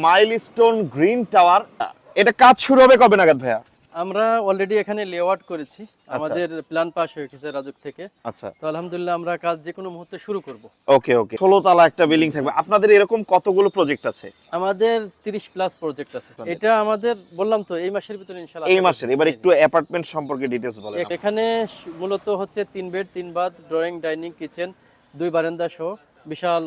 Milestone green tower, এটা কাজ শুরু হবে কবে নাগাদ ভাইয়া? আমরা অলরেডি এখানে লেআউট করেছি, আমাদের প্ল্যান পাস হয়ে গেছে রাজুক থেকে। আচ্ছা, তো আলহামদুলিল্লাহ আমরা কাজ যে কোনো মুহূর্তে শুরু করব। ওকে ওকে। 16 তলা একটা বিল্ডিং থাকবে। আপনাদের এরকম কতগুলো প্রজেক্ট আছে? আমাদের 30 প্লাস প্রজেক্ট আছে। এটা আমাদের বললাম তো এই মাসের ভিতরে ইনশাআল্লাহ। এই মাসের। এবার একটু অ্যাপার্টমেন্ট সম্পর্কে ডিটেইলস বলেন। এখানে মূলত হচ্ছে 3 bed 3 bath, drawing, dining, kitchen, 2 বারান্দা সহ বিশাল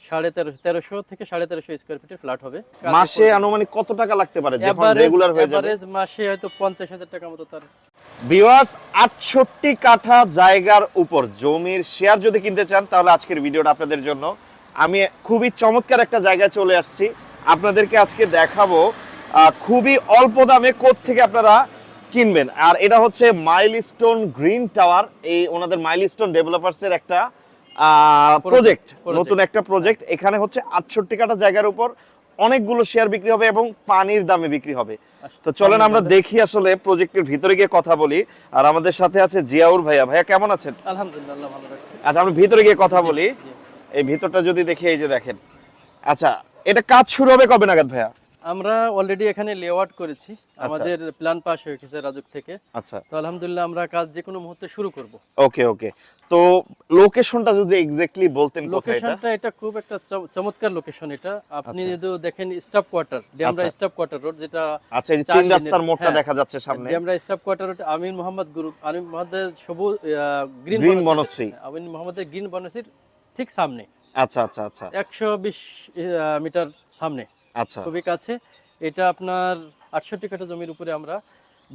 1350 থেকে 1350 স্কয়ার ফিটের ফ্ল্যাট হবে। মাসে আনুমানিক কত টাকা লাগতে পারে যখন রেগুলার হয়ে যাবে? এভারেজ মাসে হয়তো 50,000 টাকা মতো তার। ভিউয়ার্স, 68 কাঠা জায়গার উপর জমির শেয়ার যদি কিনতে চান তাহলে আজকের ভিডিওটা আপনাদের জন্য। আমি খুবই চমৎকার একটা জায়গায় চলে আসছি, আপনাদেরকে আজকে দেখাবো খুবই অল্প দামে কোত্থেকে আপনারা কিনবেন। আর এটা হচ্ছে মাইলস্টোন গ্রিন টাওয়ার, এই ওনাদের মাইলস্টোন ডেভেলপার্সের একটা প্রজেক্ট, নতুন একটা প্রজেক্ট। এখানে হচ্ছে 68 কাঠা জায়গার উপর অনেকগুলো শেয়ার বিক্রি হবে এবং পানির দামে বিক্রি হবে। তো চলেন আমরা দেখি আসলে প্রজেক্টের ভিতরে গিয়ে কথা বলি। আর আমাদের সাথে আছে জিয়াউর ভাইয়া। ভাইয়া কেমন আছেন? আলহামদুলিল্লাহ ভালো লাগছে। আচ্ছা, আমরা ভিতরে গিয়ে কথা বলি। এই ভিতরটা যদি দেখি, এই যে দেখেন। আচ্ছা, এটা কাজ শুরু হবে কবে নাগাদ ভাইয়া? আমরা অলরেডি এখানে লেআউট করেছি, আমাদের প্ল্যান পাস হয়ে গেছে রাজুক থেকে। আচ্ছা, তো আলহামদুলিল্লাহ আমরা কাজ যে কোনো মুহূর্তে শুরু করব। ওকে ওকে। তো লোকেশনটা যদি এক্স্যাক্টলি বলতেন কোথায় এটা? লোকেশনটা এটা খুব একটা চমৎকার লোকেশন। এটা আপনি যদি দেখেন staff quarter, Demra staff quarter road, যেটা আচ্ছা, এই যে তিন রাস্তার মোড়টা দেখা যাচ্ছে সামনে, ডেমরা স্টাফ কোয়ার্টার রোড, আমিন মোহাম্মদ গ্রুপ, আমিন মোহাম্মদ সবুজ গ্রিন বনশ্রী, আমিন মোহাম্মদের গ্রিন বনশ্রীর ঠিক সামনে। আচ্ছা আচ্ছা আচ্ছা, 120 মিটার সামনে, আচ্ছা খুবই কাছে। এটা আপনার 68 কাঠা জমির উপরে আমরা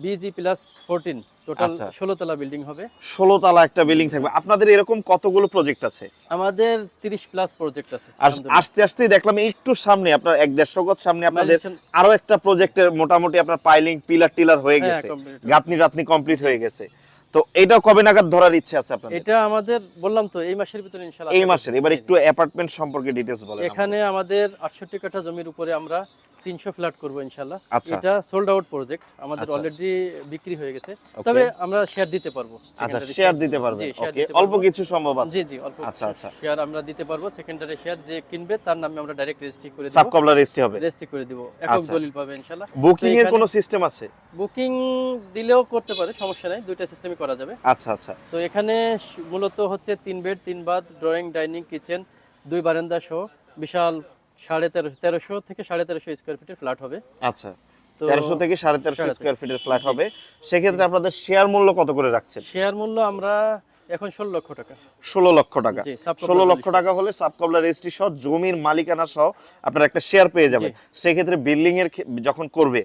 বিজি প্লাস 14 টোটাল 16 তলা বিল্ডিং হবে। 16 তলা একটা বিল্ডিং থাকবে। আপনাদের এরকম কতগুলো প্রজেক্ট আছে? আমাদের 30 প্লাস প্রজেক্ট আছে। আর আস্তে আস্তে দেখলাম একটু সামনে আপনার 1-1.5 গজ সামনে আপনাদের আরো একটা প্রজেক্টের মোটামুটি আপনার পাইলিং পিলার টিলার হয়ে গেছে, গাঁথনি রাতনি কমপ্লিট হয়ে গেছে। তো এটা কবে নাগাদ ধরার ইচ্ছে আছে আপনাদের? এটা আমাদের বললাম তো এই মাসের ভিতরে ইনশাআল্লাহ। এই মাসের। এবার একটু অ্যাপার্টমেন্ট সম্পর্কে ডিটেইলস বলেন। এখানে আমাদের 68 কাঠা জমির উপরে আমরা 300 ফ্ল্যাট করব ইনশাআল্লাহ। আচ্ছা, এটা সোল্ড আউট প্রজেক্ট, আমাদের অলরেডি বিক্রি হয়ে গেছে, তবে আমরা শেয়ার দিতে পারবো। আচ্ছা, শেয়ার দিতে পারবেন। ওকে, অল্প কিছু সম্ভব আছে। জি জি, অল্প। আচ্ছা আচ্ছা, শেয়ার আমরা দিতে পারবো। সেকেন্ডারি শেয়ার যে কিনবে তার নামে আমরা ডাইরেক্ট রেজিস্ট্রি করে দেব। সাবকবলা রেজিস্ট্রি হবে, রেজিস্ট্রি করে দিব, একক দলিল পাবে ইনশাআল্লাহ। বুকিং এর কোনো সিস্টেম আছে? বুকিং দিলেও করতে পারে, সমস্যা নাই, দুইটা সিস্টেমই করা যাবে। আচ্ছা আচ্ছা। তো এখানে মূলত হচ্ছে 3 bed 3 bath, drawing, dining, kitchen, 2 বারান্দা সহ বিশাল 1350 থেকে 1350 স্কয়ার ফিটের ফ্ল্যাট হবে। আচ্ছা, 1300 থেকে 1350 স্কয়ার ফিটের ফ্ল্যাট হবে। সেক্ষেত্রে আপনাদের শেয়ার মূল্য কত করে রাখছেন? শেয়ার মূল্য আমরা এখন 16 লক্ষ টাকা। 16 লক্ষ টাকা। 16 লক্ষ টাকা হলে সাবকবলা রেজিস্ট্রি সহ জমির মালিকানা সহ আপনারা একটা শেয়ার পেয়ে যাবেন। সেক্ষেত্রে বিল্ডিং এর যখন করবে,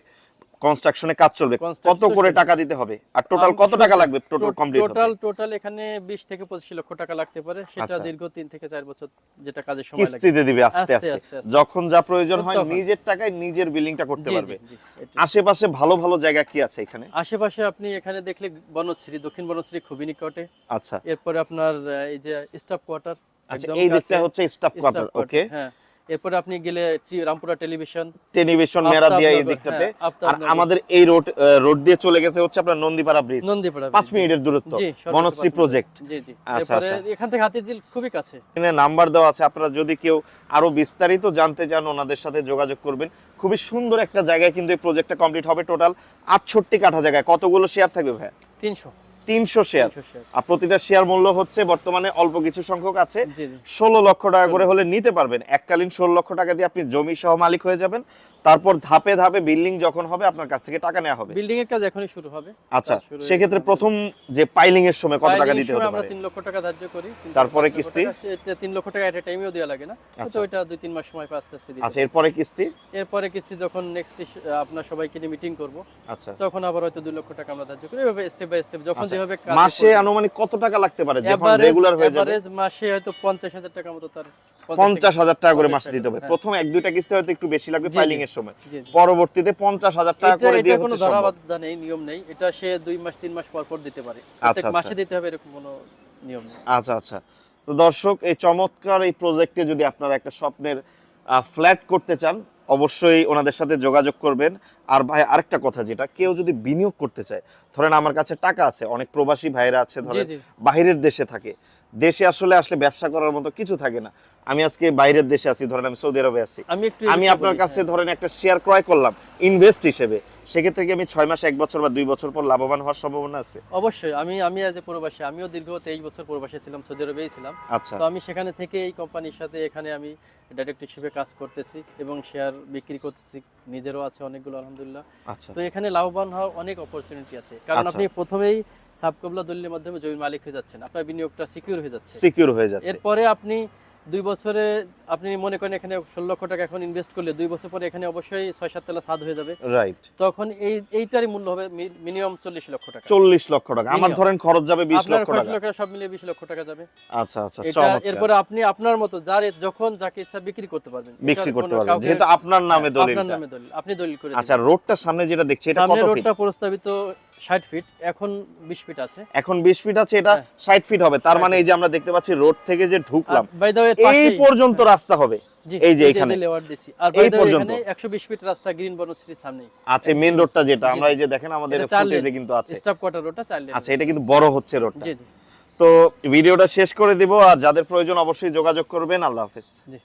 কনস্ট্রাকশনে কাজ চলবে, কত করে টাকা দিতে হবে? আর টোটাল কত টাকা লাগবে টোটাল কমপ্লিট হতে? টোটাল এখানে 20 থেকে 25 লক্ষ টাকা লাগতে পারে। সেটা দীর্ঘ 3 থেকে 4 বছর যেটা কাজের সময় লাগে। কিস্তিতে দিবে আস্তে আস্তে, যখন যা প্রয়োজন হয় নিজের টাকায় নিজের বিল্ডিংটা করতে পারবে। আশেপাশে ভালো ভালো জায়গা কি আছে এখানে? আশেপাশে আপনি এখানে দেখলে বনশ্রী, দক্ষিণ বনশ্রী খুবই নিকটে। আচ্ছা, এরপরে আপনার এই যে স্টাফ কোয়ার্টার, আচ্ছা এই দিকটা হচ্ছে স্টাফ কোয়ার্টার। ওকে, হ্যাঁ। এরপরে আপনি গেলে রামপুরা টেলিভিশন মেরা দিয়া এই দিকটাতে। আর আমাদের এই রোড দিয়ে চলে গেছে হচ্ছে আপনার নন্দীপাড়া ব্রিজ, 5 মিনিটের দূরত্ব, বনশ্রী প্রজেক্ট। জি জি, আচ্ছা আচ্ছা, এখান থেকে হাতিরঝিল খুবই কাছে। এখানে নাম্বার দেওয়া আছে, আপনারা যদি কেউ আরো বিস্তারিত জানতে চান ওনাদের সাথে যোগাযোগ করবেন। খুবই সুন্দর একটা জায়গায় কিন্তু এই প্রজেক্টটা কমপ্লিট হবে। টোটাল 68 কাঠা জায়গায় কতগুলো শেয়ার থাকবে ভাই? 300 শেয়ার। আর প্রতিটা শেয়ার মূল্য হচ্ছে বর্তমানে অল্প কিছু সংখ্যক আছে, 16 লক্ষ টাকা করে হলে নিতে পারবেন। এককালীন 16 লক্ষ টাকা দিয়ে আপনি জমি সহ মালিক হয়ে যাবেন। তারপর ধাপে ধাপে বিল্ডিং যখন হবে আপনার কাছ থেকে টাকা নেওয়া হবে। বিল্ডিং এর কাজ এখনই শুরু হবে। আচ্ছা, সেক্ষেত্রে প্রথম যে পাইলিং এর সময় কত টাকা দিতে হতে আমরা পারে? 3 লক্ষ টাকা ধার্য করি। তারপরে কিস্তি? 3 লক্ষ টাকা একটা টাইমেও দেওয়া লাগে না, তো ওইটা 2-3 মাস সময় আস্তে আস্তে দিতে। আচ্ছা, এরপরে কিস্তি? এরপরে কিস্তি যখন নেক্সট আপনার সবাইকে নিয়ে মিটিং করব, আচ্ছা, তখন আবার হয়তো 2 লক্ষ টাকা আমরা ধার্য করি। এভাবে স্টেপ বাই স্টেপ যখন যেভাবে কাজ। মাসে আনুমানিক কত টাকা লাগতে পারে যখন রেগুলার হয়ে যাবে? এভারেজ মাসে হয়তো 50,000 টাকা মতো, তার 50,000 টাকা করে মাস দিতে হবে। প্রথম 1-2টা কিস্তি হয়তো একটু বেশি লাগবে পাইলিং এর সময়, পরবর্তীতে 50,000 টাকা করে দিয়ে হচ্ছে সম্ভব। কোনো ধরাবাধা নেই, নিয়ম নেই। এটা সে 2 মাস 3 মাস পর পর দিতে পারে, প্রত্যেক মাসে দিতে হবে এরকম কোনো নিয়ম নেই। আচ্ছা আচ্ছা। তো দর্শক, এই চমৎকার এই প্রজেক্টে যদি আপনারা একটা স্বপ্নের ফ্ল্যাট করতে চান অবশ্যই ওনাদের সাথে যোগাযোগ করবেন। আর ভাই আরেকটা কথা, যেটা কেউ যদি বিনিয়োগ করতে চায়, ধরেন আমার কাছে টাকা আছে, অনেক প্রবাসী ভাইরা আছে ধরেন বাইরের দেশে থাকে, দেশে আসলে ব্যবসা করার মতো কিছু থাকে না, আমি আজকে বাইরের দেশে আছি, ধরেন আমি সৌদি আরবে আছি, আমি একটু আমি আপনার কাছে ধরেন একটা শেয়ার ক্রয় করলাম ইনভেস্ট হিসেবে, সেক্ষেত্রে কি আমি 6 মাস 1 বছর বা 2 বছর পর লাভবান হওয়ার সম্ভাবনা আছে? অবশ্যই। আমি এজ এ প্রবাসী, আমিও দীর্ঘ 23 বছর প্রবাসী ছিলাম, সৌদি আরবেই ছিলাম। আচ্ছা তো আমি সেখানে থেকে এই কোম্পানির সাথে এখানে আমি ডাইরেক্ট হিসেবে কাজ করতেছি এবং শেয়ার বিক্রি করতেছি, নিজেরও আছে অনেকগুলো আলহামদুলিল্লাহ। আচ্ছা তো এখানে লাভবান হওয়ার অনেক অপরচুনিটি আছে, কারণ আচ্ছা। আপনি প্রথমেই সাবকবলা দলিলের মাধ্যমে জমির মালিক হয়ে যাচ্ছেন, আপনার বিনিয়োগটা সিকিউর হয়ে যাচ্ছে। সিকিউর হয়ে যাচ্ছে। এরপরে আপনি 2 বছরে আপনি মনে করেন এখানে 16 লক্ষ টাকা এখন ইনভেস্ট করলে 2 বছর পরে এখানে অবশ্যই 6-7 তলা ছাদ হয়ে যাবে। রাইট। তখন এইটারই মূল্য হবে মিনিমাম 40 লক্ষ টাকা। 40 লক্ষ টাকা, আমার Minimum। ধরেন খরচ যাবে 20 আপনার লক্ষ খরচ টাকা। লক্ষ সব মিলিয়ে 20 লক্ষ টাকা যাবে। আচ্ছা আচ্ছা, এটা চমৎকার। এরপরে আপনি আপনার মতো যার যখন যাকে ইচ্ছা বিক্রি করতে পারবেন। বিক্রি এটার করতে কোনো পারবেন, কাউকে- যেহেতু আপনার নামে আপনার দলিলটা। নামে দলিল, আপনি দলিল করে আচ্ছা, দিবেন। রোডটা সামনে যেটা দেখছি এটা সামনে কত ফিট? রোডটা প্রস্তাবিত 60 ফিট, এখন 20 ফিট আছে। এখন 20 ফিট আছে, এটা 60 ফিট হবে। তার মানে এই যে আমরা দেখতে পাচ্ছি রোড থেকে যে ঢুকলাম বাই দ্য ওয়ে এই পর্যন্ত রাস্তা হবে, এই যে এখানে লেআউট দিছি। আর এই বাই দ্য ওয়ে পর্যন্ত। এখানে 120 ফিট রাস্তা গ্রিন বনশ্রীর সামনেই। আছে মেইন রোডটা যেটা আমরা এই যে দেখেন আমাদের এটা 4 ফুটেজে লেন, কিন্তু আছে। স্টাফ কোয়ার্টার রোডটা 4 লেন। আচ্ছা, এটা কিন্তু বড় হচ্ছে রোডটা। জি জি তো ভিডিওটা শেষ করে দিব, আর যাদের প্রয়োজন অবশ্যই যোগাযোগ করবেন। আল্লাহ হাফেজ। জি।